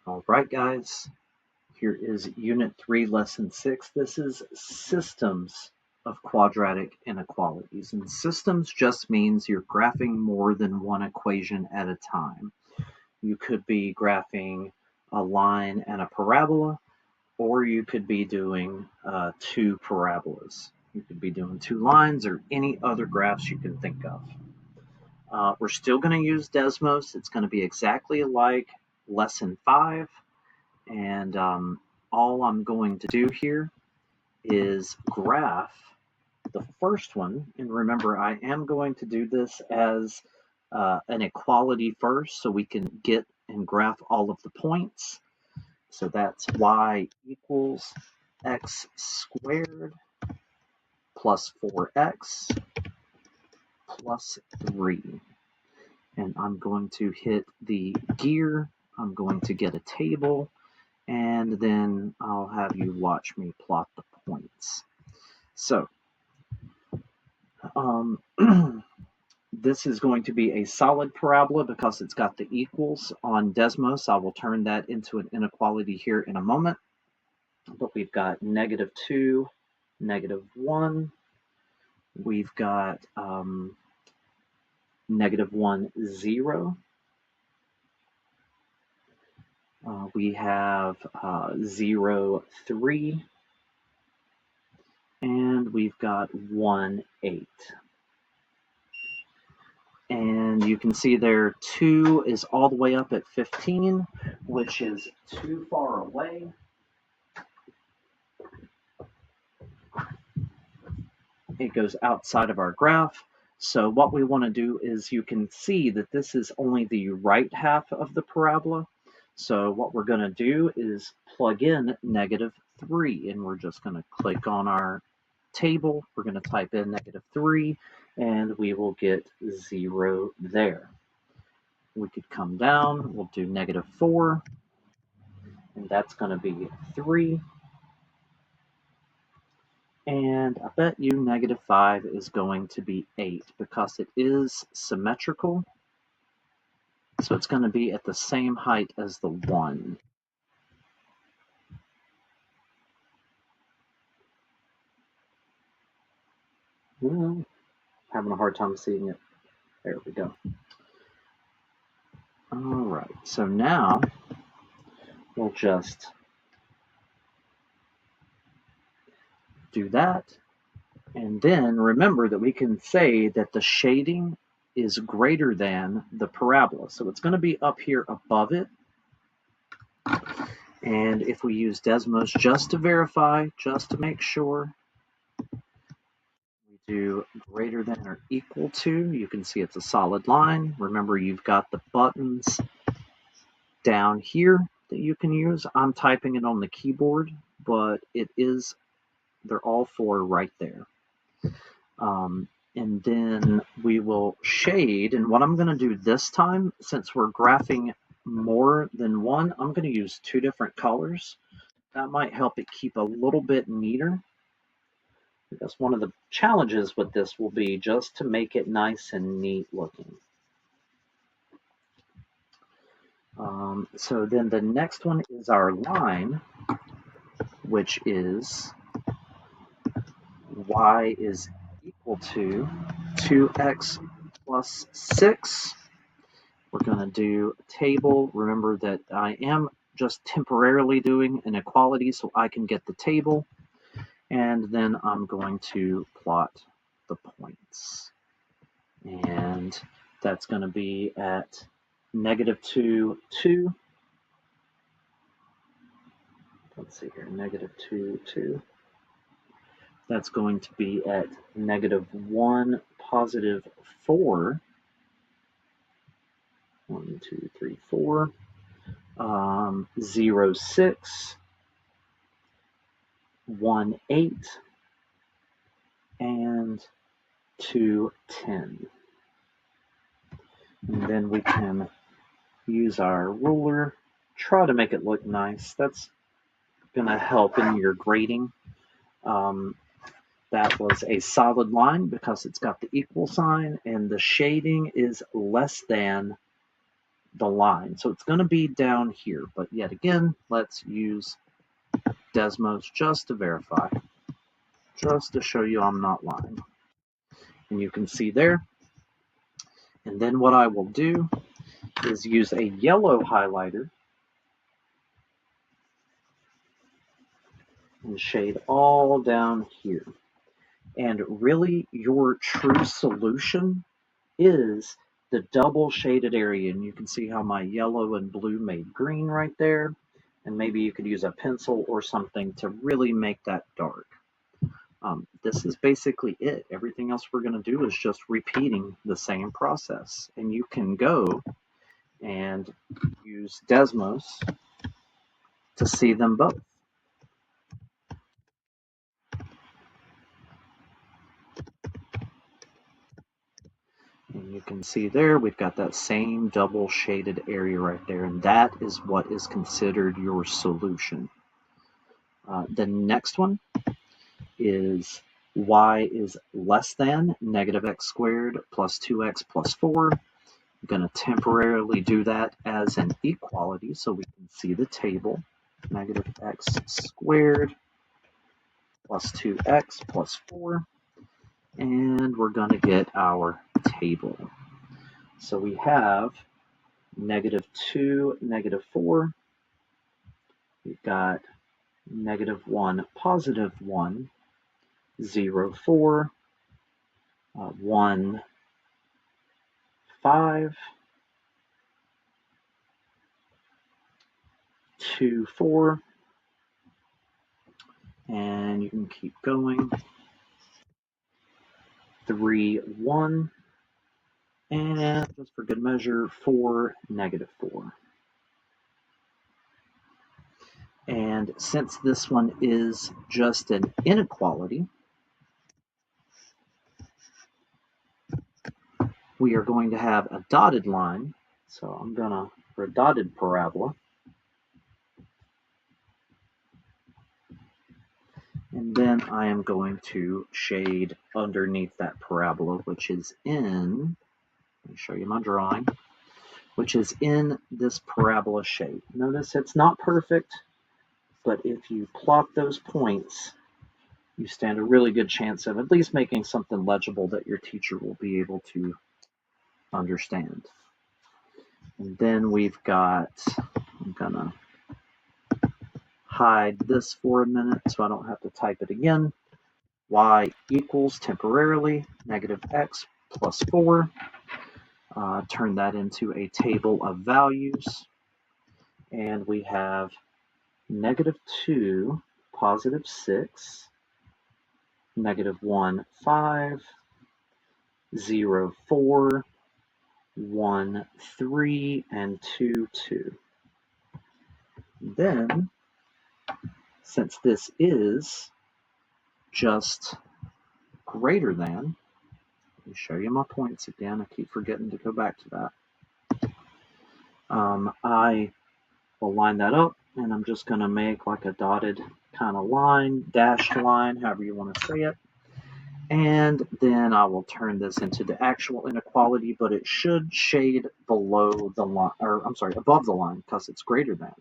All right, guys, here is Unit 3, Lesson 6. This is Systems of Quadratic Inequalities. And systems just means you're graphing more than one equation at a time. You could be graphing a line and a parabola, or you could be doing two parabolas. You could be doing two lines or any other graphs you can think of. We're still going to use Desmos. It's going to be exactly like Lesson 5. And all I'm going to do here is graph the first one. And remember, I am going to do this as an equality first so we can get and graph all of the points. So that's y equals x squared plus 4x plus 3. And I'm going to hit the gear. I'm going to get a table. And then I'll have you watch me plot the points. So this is going to be a solid parabola because it's got the equals on Desmos. I will turn that into an inequality here in a moment. But we've got -2, -1. We've got -1, 0. We have 0, 3. And we've got 1, 8. And you can see there 2 is all the way up at 15, which is too far away. It goes outside of our graph. So what we want to do is you can see that this is only the right half of the parabola. So what we're going to do is plug in -3, and we're just going to click on our table. We're going to type in -3, and we will get 0 there. We could come down, we'll do -4, and that's going to be 3. And I bet you -5 is going to be 8 because it is symmetrical. So it's going to be at the same height as the 1. Having a hard time seeing it. There we go. All right, so now we'll just do that. And then remember that we can say that the shading is greater than the parabola. So it's going to be up here above it. And if we use Desmos just to verify, just to make sure, we do greater than or equal to. You can see it's a solid line. Remember, you've got the buttons down here that you can use. I'm typing it on the keyboard, but they're all four right there. And then we will shade. And what I'm going to do this time, since we're graphing more than one, I'm going to use 2 different colors. That might help it keep a little bit neater. Because one of the challenges with this will be just to make it nice and neat looking. So then the next one is our line, which is y is equal to 2x plus 6. We're going to do a table. Remember that I am just temporarily doing an equality so I can get the table. And then I'm going to plot the points. And that's going to be at -2, 2. Let's see here, -2, 2. That's going to be at -1, positive 4. 1, 2, 3, 4. 0, 6. 1, 8. And 2, 10. And then we can use our ruler, try to make it look nice. That's going to help in your grading. That was a solid line because it's got the equal sign, and the shading is less than the line. So it's going to be down here. But yet again, let's use Desmos just to verify, just to show you I'm not lying. And you can see there. And then what I will do is use a yellow highlighter and shade all down here. And really, your true solution is the double shaded area. And you can see how my yellow and blue made green right there. And maybe you could use a pencil or something to really make that dark. This is basically it. Everything else we're going to do is just repeating the same process. And you can go and use Desmos to see them both. And you can see there, we've got that same double shaded area right there, and that is what is considered your solution. The next one is y is less than negative x squared plus 2x plus 4. I'm going to temporarily do that as an equality so we can see the table. Negative x squared plus 2x plus 4. And we're going to get our table. So we have -2, -4. We've got -1, +1, 0, 4, 1, 5, 2, 4, and you can keep going. 3, 1, and just for good measure, 4, -4. And since this one is just an inequality, we are going to have a dotted line. So I'm going to, for a dotted parabola, and then I am going to shade underneath that parabola, which is in, let me show you my drawing, which is in this parabola shape. Notice it's not perfect, but if you plot those points, you stand a really good chance of at least making something legible that your teacher will be able to understand. And then we've got, I'm gonna hide this for a minute so I don't have to type it again. Y equals temporarily -x plus 4. Turn that into a table of values. And we have -2, +6, -1, 5, 0, 4, 1, 3, and 2, 2. Then, since this is just greater than, let me show you my points again. I keep forgetting to go back to that. I will line that up, and I'm just going to make like a dotted kind of line, dashed line, however you want to say it. And then I will turn this into the actual inequality, but it should shade below the line, or I'm sorry, above the line, because it's greater than.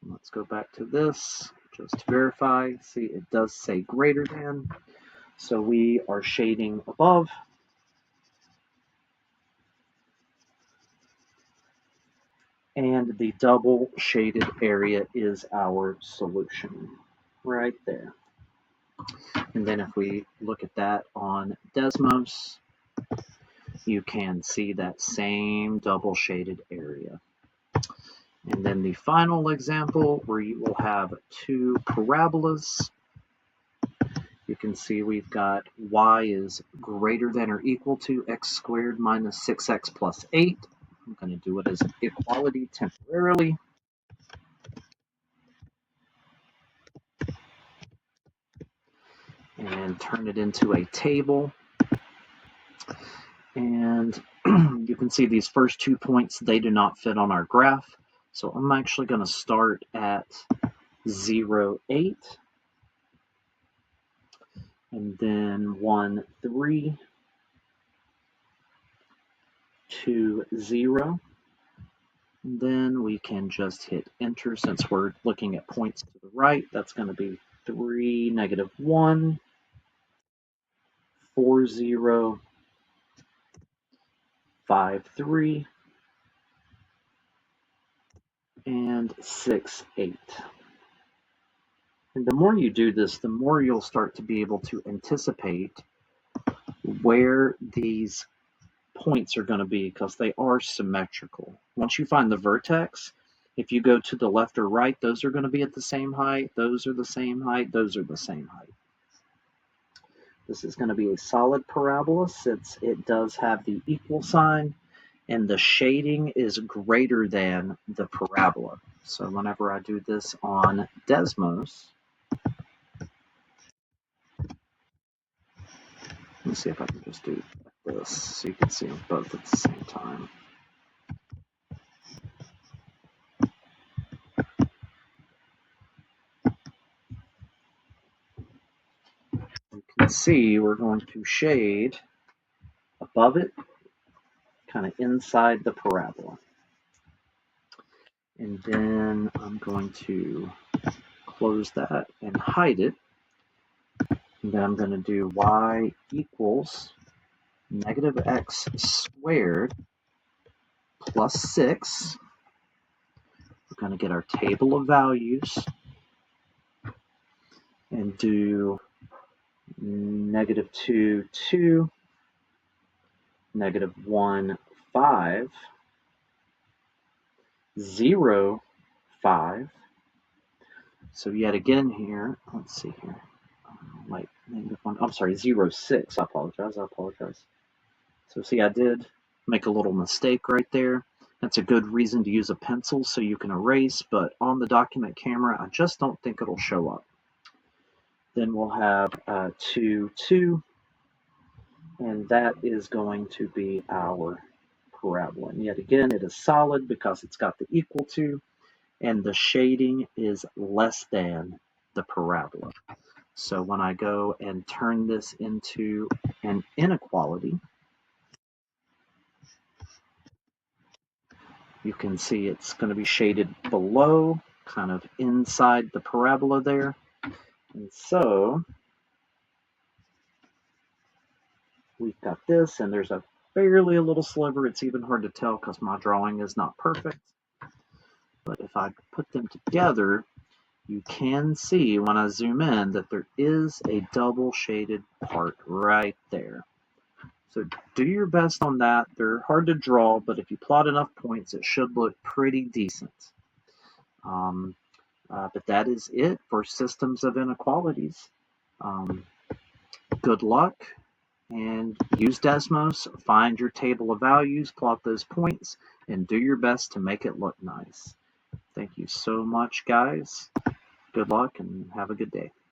Let's go back to this just to verify. See, it does say greater than. So we are shading above. And the double shaded area is our solution right there. And then if we look at that on Desmos, you can see that same double shaded area. And then the final example where you will have two parabolas. You can see we've got y is greater than or equal to x squared minus 6x plus 8. I'm going to do it as equality temporarily. And turn it into a table. And you can see these first 2 points, they do not fit on our graph. So I'm actually going to start at 0, 8. And then 1, 3. to 0. Then we can just hit enter since we're looking at points to the right. That's going to be 3, -1, 4, 0, 5, 3, and 6, 8. And the more you do this, the more you'll start to be able to anticipate where these points are going to be because they are symmetrical. Once you find the vertex, if you go to the left or right, those are going to be at the same height, those are the same height, those are the same height. This is going to be a solid parabola since it does have the equal sign and the shading is greater than the parabola. So whenever I do this on Desmos, let me see if I can just do this so you can see them both at the same time. You can see we're going to shade above it, kind of inside the parabola. And then I'm going to close that and hide it. And then I'm going to do y equals -x squared plus 6. We're going to get our table of values and do -2, 2, -1, 5, 0, 5. So yet again here, let's see here. Like -1, I'm sorry, 0, 6. I apologize. So see, I did make a little mistake right there. That's a good reason to use a pencil so you can erase, but on the document camera, I just don't think it'll show up. Then we'll have 2, 2, and that is going to be our parabola. And yet again, it is solid because it's got the equal to, and the shading is less than the parabola. So when I go and turn this into an inequality, you can see it's going to be shaded below, kind of inside the parabola there. And so we've got this, and there's a barely a little sliver. It's even hard to tell because my drawing is not perfect. But if I put them together, you can see when I zoom in that there is a double shaded part right there. So do your best on that. They're hard to draw, but if you plot enough points, it should look pretty decent. But that is it for systems of inequalities. Good luck, and use Desmos, find your table of values, plot those points, and do your best to make it look nice. Thank you so much, guys. Good luck, and have a good day.